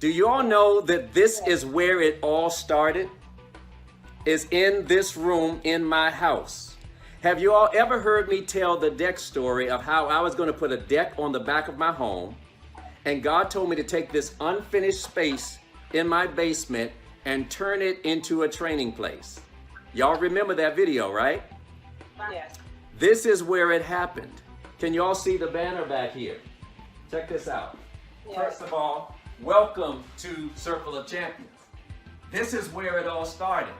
Do you all know that this is where it all started? Is in this room in my house. Have you all ever heard me tell the deck story of how I was going to put a deck on the back of my home, and God told me to take this unfinished space in my basement and turn it into a training place? Y'all remember that video, right? Yes. This is where it happened. Can you all see the banner back here? Check this out. Yes. First of all, welcome to Circle of Champions. This is where it all started.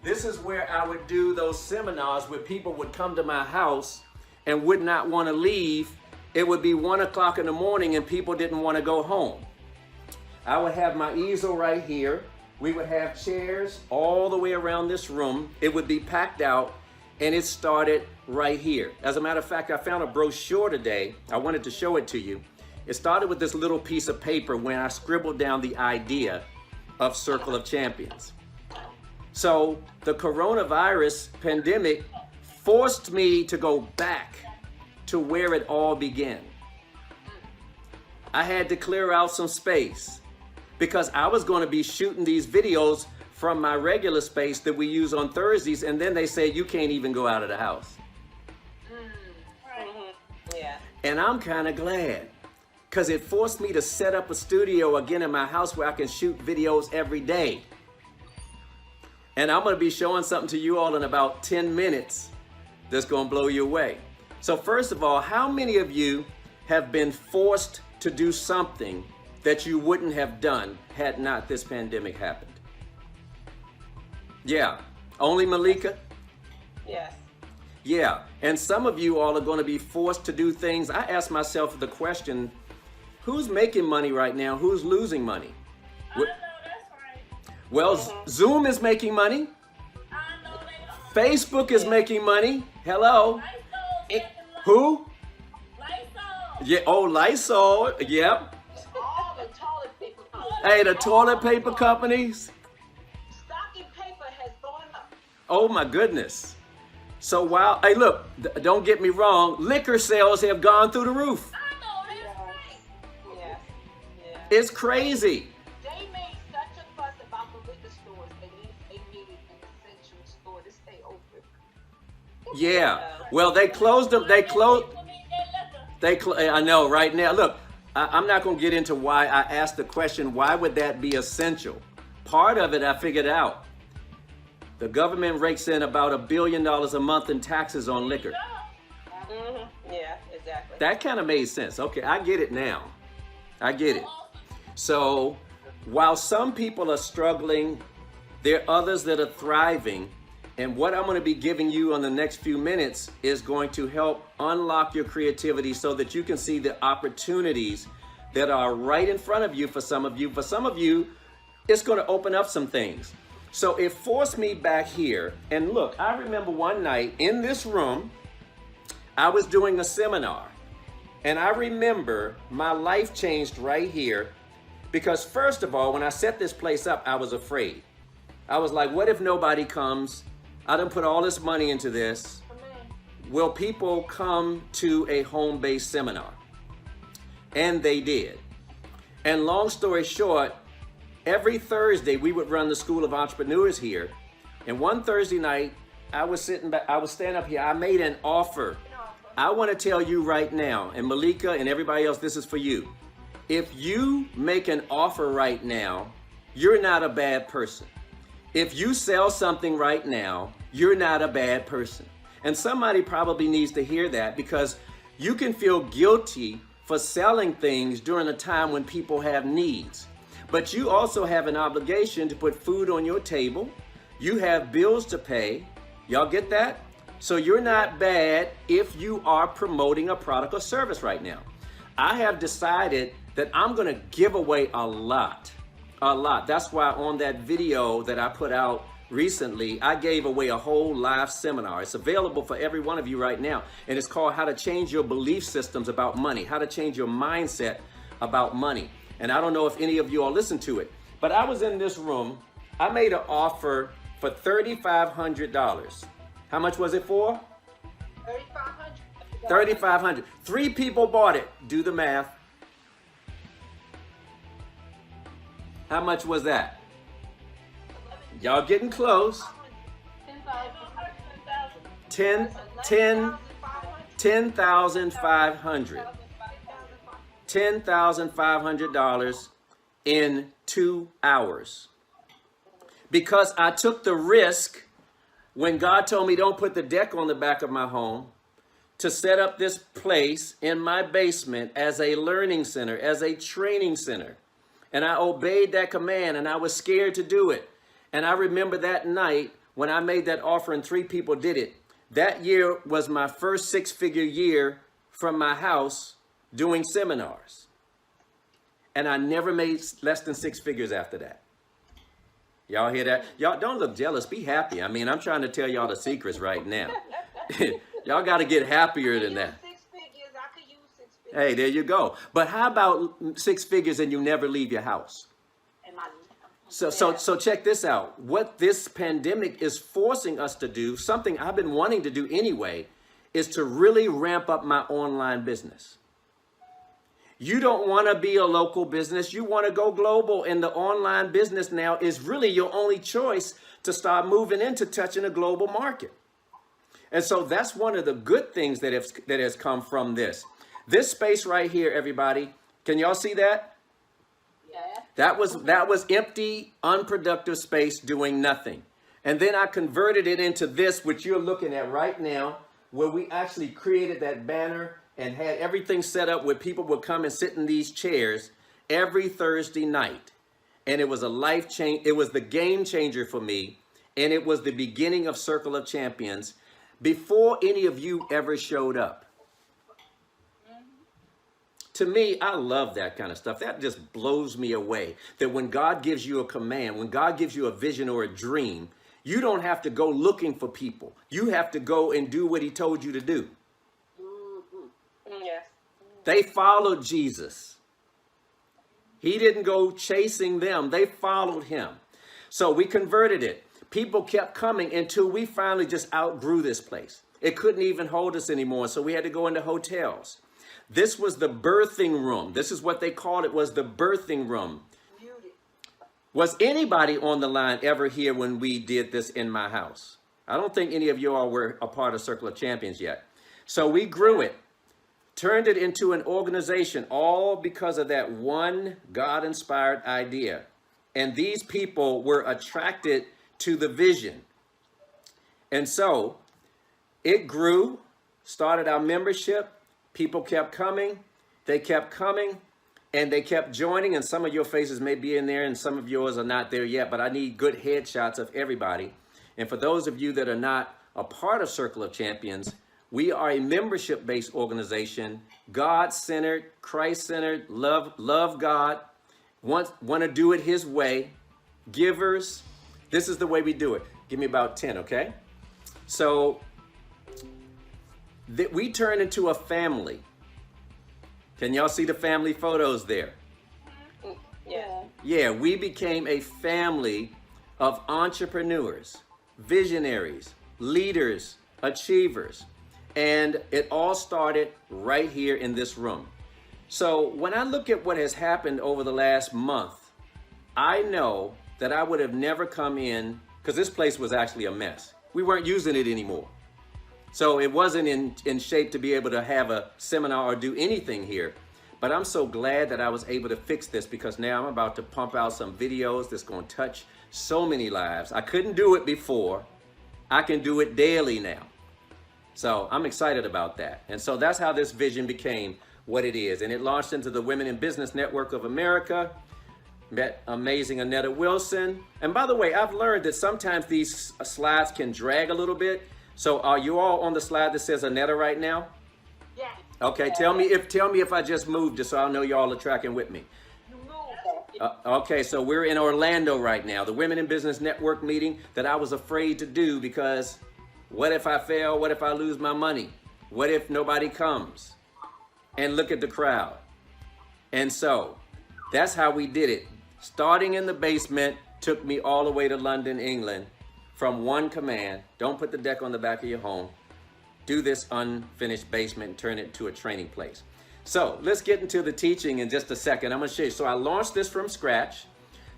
This is where I would do those seminars where people would come to my house and would not want to leave. It would be 1 o'clock in the morning and people didn't want to go home. I would have my easel right here. We would have chairs all the way around this room. It would be packed out, and it started right here. As a matter of fact, I found a brochure today. I wanted to show it to you. It started with this little piece of paper when I scribbled down the idea of Circle of Champions. So the coronavirus pandemic forced me to go back to where it all began. I had to clear out some space because I was going to be shooting these videos from my regular space that we use on Thursdays, and then they say you can't even go out of the house. Yeah. And I'm kind of glad because it forced me to set up a studio again in my house where I can shoot videos every day. And I'm going to be showing something to you all in about 10 minutes that's going to blow you away. So first of all, how many of you have been forced to do something that you wouldn't have done had not this pandemic happened? Yeah, only Malika? Yes. Yeah, and some of you all are going to be forced to do things. I ask myself the question, who's making money right now? Who's losing money? I know that's right. Well, Zoom is making money. I know they don't. Facebook is making money. Hello. Lysol, Who? Lysol. Yeah, oh, Lysol. Yep. All the toilet paper companies. Hey, the toilet paper companies. Stocking paper has gone up. Oh my goodness. So while, hey look, don't get me wrong, liquor sales have gone through the roof. I know that's right. Yes. Yeah. It's crazy. They made such a fuss about the liquor stores. They made it an essential store to stay open. Yeah. Well, they closed them. They closed. People need their liquor. I know right now. Look, I'm not going to get into why I asked the question, why would that be essential? Part of it I figured out. The government rakes in about $1 billion a month in taxes on liquor. Yeah, exactly. That kind of made sense. Okay, I get it now. I get it. So while some people are struggling, there are others that are thriving. And what I'm going to be giving you on the next few minutes is going to help unlock your creativity so that you can see the opportunities that are right in front of you for some of you. For some of you, it's going to open up some things. So it forced me back here. And look, I remember one night in this room, I was doing a seminar. And I remember my life changed right here because first of all, when I set this place up, I was afraid. I was like, what if nobody comes? I done put all this money into this. Will people come to a home-based seminar? And they did. And long story short, every Thursday we would run the School of Entrepreneurs here. And one Thursday night, I was standing up here. I made an offer. I want to tell you right now, and Malika and everybody else, this is for you. If you make an offer right now, you're not a bad person. If you sell something right now, you're not a bad person. And somebody probably needs to hear that because you can feel guilty for selling things during a time when people have needs. But you also have an obligation to put food on your table. You have bills to pay. Y'all get that? So you're not bad if you are promoting a product or service right now. I have decided that I'm going to give away a lot. That's why on that video that I put out recently, I gave away a whole live seminar. It's available for every one of you right now. And it's called How to Change Your Belief Systems About Money, How to Change Your Mindset About Money. And I don't know if any of you all listened to it, but I was in this room. I made an offer for $3,500. How much was it for? $3,500. $3,500. 3 people bought it. Do the math. How much was that? Y'all getting close. 10,000. 10,500. $10,500 in 2 hours. Because I took the risk when God told me don't put the deck on the back of my home to set up this place in my basement as a learning center, as a training center. And I obeyed that command, and I was scared to do it. And I remember that night when I made that offer and 3 people did it. That year was my first 6-figure year from my house doing seminars. And I never made less than 6 figures after that. Y'all hear that? Y'all don't look jealous. Be happy. I mean, I'm trying to tell y'all the secrets right now. Y'all got to get happier than that. 6 figures. I could use 6 figures. Hey, there you go. But how about 6 figures and you never leave your house? So check this out. What this pandemic is forcing us to do, something I've been wanting to do anyway, is to really ramp up my online business. You don't want to be a local business. You want to go global. And the online business now is really your only choice to start moving into touching a global market. And so that's one of the good things that has come from this. This space right here, everybody, can y'all see that? Yeah. That was empty, unproductive space doing nothing. And then I converted it into this, which you're looking at right now, where we actually created that banner and had everything set up where people would come and sit in these chairs every Thursday night. And it was a life change. It was the game changer for me. And it was the beginning of Circle of Champions before any of you ever showed up. To me, I love that kind of stuff. That just blows me away. That when God gives you a command, when God gives you a vision or a dream, you don't have to go looking for people. You have to go and do what he told you to do. Yes. They followed Jesus. He didn't go chasing them. They followed him. So we converted it. People kept coming until we finally just outgrew this place. It couldn't even hold us anymore. So we had to go into hotels. This was the birthing room. This is what they called it, was the birthing room. Was anybody on the line ever here when we did this in my house? I don't think any of you all were a part of Circle of Champions yet. So we grew it, turned it into an organization, all because of that one God-inspired idea. And these people were attracted to the vision. And so it grew, started our membership. People kept coming, they kept coming, and they kept joining. And some of your faces may be in there and some of yours are not there yet, but I need good headshots of everybody. And for those of you that are not a part of Circle of Champions, we are a membership-based organization, God-centered, Christ-centered, love God, want to do it his way, givers. This is the way we do it. Give me about 10, okay? So that we turned into a family. Can y'all see the family photos there? Yeah. Yeah, we became a family of entrepreneurs, visionaries, leaders, achievers. And it all started right here in this room. So when I look at what has happened over the last month, I know that I would have never come in, because this place was actually a mess. We weren't using it anymore. So it wasn't in shape to be able to have a seminar or do anything here. But I'm so glad that I was able to fix this, because now I'm about to pump out some videos that's going to touch so many lives. I couldn't do it before. I can do it daily now. So I'm excited about that. And so that's how this vision became what it is. And it launched into the Women in Business Network of America. Met amazing Annetta Wilson. And by the way, I've learned that sometimes these slides can drag a little bit. So are you all on the slide that says Annetta right now? Yeah. Okay, tell me if I just moved, just so I know y'all are tracking with me. You moved. Okay, so we're in Orlando right now, the Women in Business Network meeting that I was afraid to do, because what if I fail? What if I lose my money? What if nobody comes? And look at the crowd. And so that's how we did it. Starting in the basement took me all the way to London, England, from one command: don't put the deck on the back of your home. Do this unfinished basement and turn it into a training place. So let's get into the teaching in just a second. I'm going to show you. So I launched this from scratch.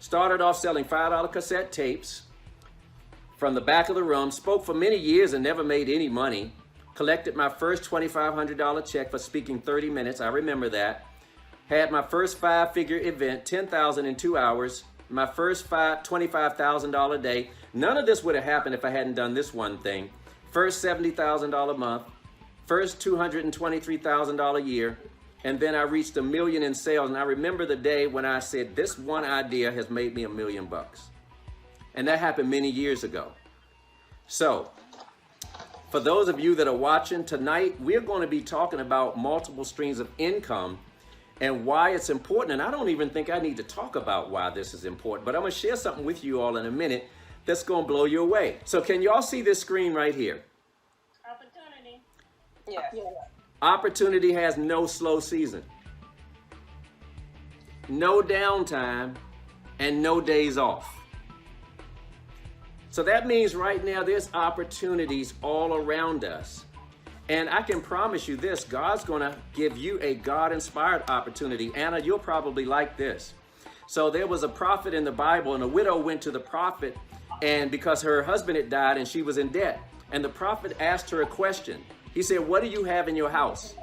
Started off selling $5 cassette tapes from the back of the room, spoke for many years and never made any money. Collected my first $2,500 check for speaking 30 minutes. I remember that. Had my first 5-figure event, 10,000 in 2 hours. My first $25,000 day. None of this would have happened if I hadn't done this one thing. First $70,000 month. First $223,000 year. And then I reached $1 million in sales. And I remember the day when I said, this one idea has made me $1 million bucks. And that happened many years ago. So, for those of you that are watching tonight, we're going to be talking about multiple streams of income and why it's important. And I don't even think I need to talk about why this is important, but I'm going to share something with you all in a minute that's going to blow you away. So can you all see this screen right here? Opportunity. Yes. Opportunity has no slow season, no downtime, and no days off. So that means right now there's opportunities all around us. And I can promise you this, God's gonna give you a God-inspired opportunity. Anna, you'll probably like this. So there was a prophet in the Bible, and a widow went to the prophet, and because her husband had died and she was in debt. And the prophet asked her a question. He said, what do you have in your house?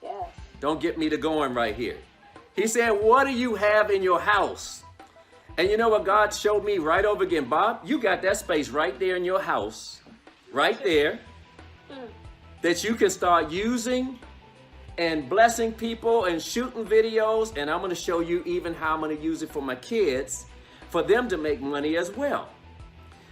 Yes. Don't get me to going right here. He said, what do you have in your house? And you know what God showed me right over again? Bob, you got that space right there in your house, right there, that you can start using and blessing people and shooting videos. And I'm going to show you even how I'm going to use it for my kids, for them to make money as well.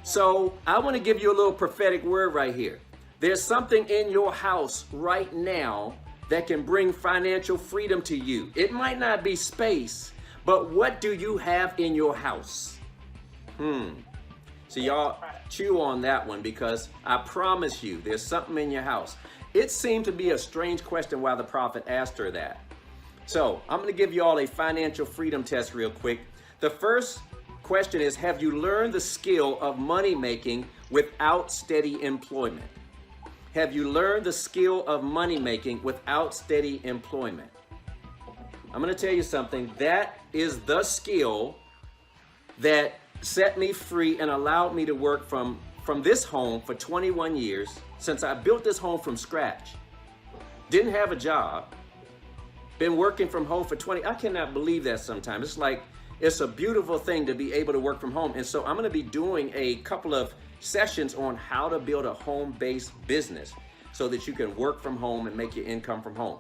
So I want to give you a little prophetic word right here. There's something in your house right now that can bring financial freedom to you. It might not be space, but what do you have in your house? So y'all chew on that one, because I promise you there's something in your house. It seemed to be a strange question why the prophet asked her that. So I'm going to give you all a financial freedom test real quick. The first question is, have you learned the skill of money making without steady employment? Have you learned the skill of money making without steady employment? I'm going to tell you something. That is the skill that set me free and allowed me to work from this home for 21 years, since I built this home from scratch. Didn't have a job. Been working from home for 20. I cannot believe that sometimes. It's like, it's a beautiful thing to be able to work from home. And so I'm going to be doing a couple of sessions on how to build a home-based business so that you can work from home and make your income from home.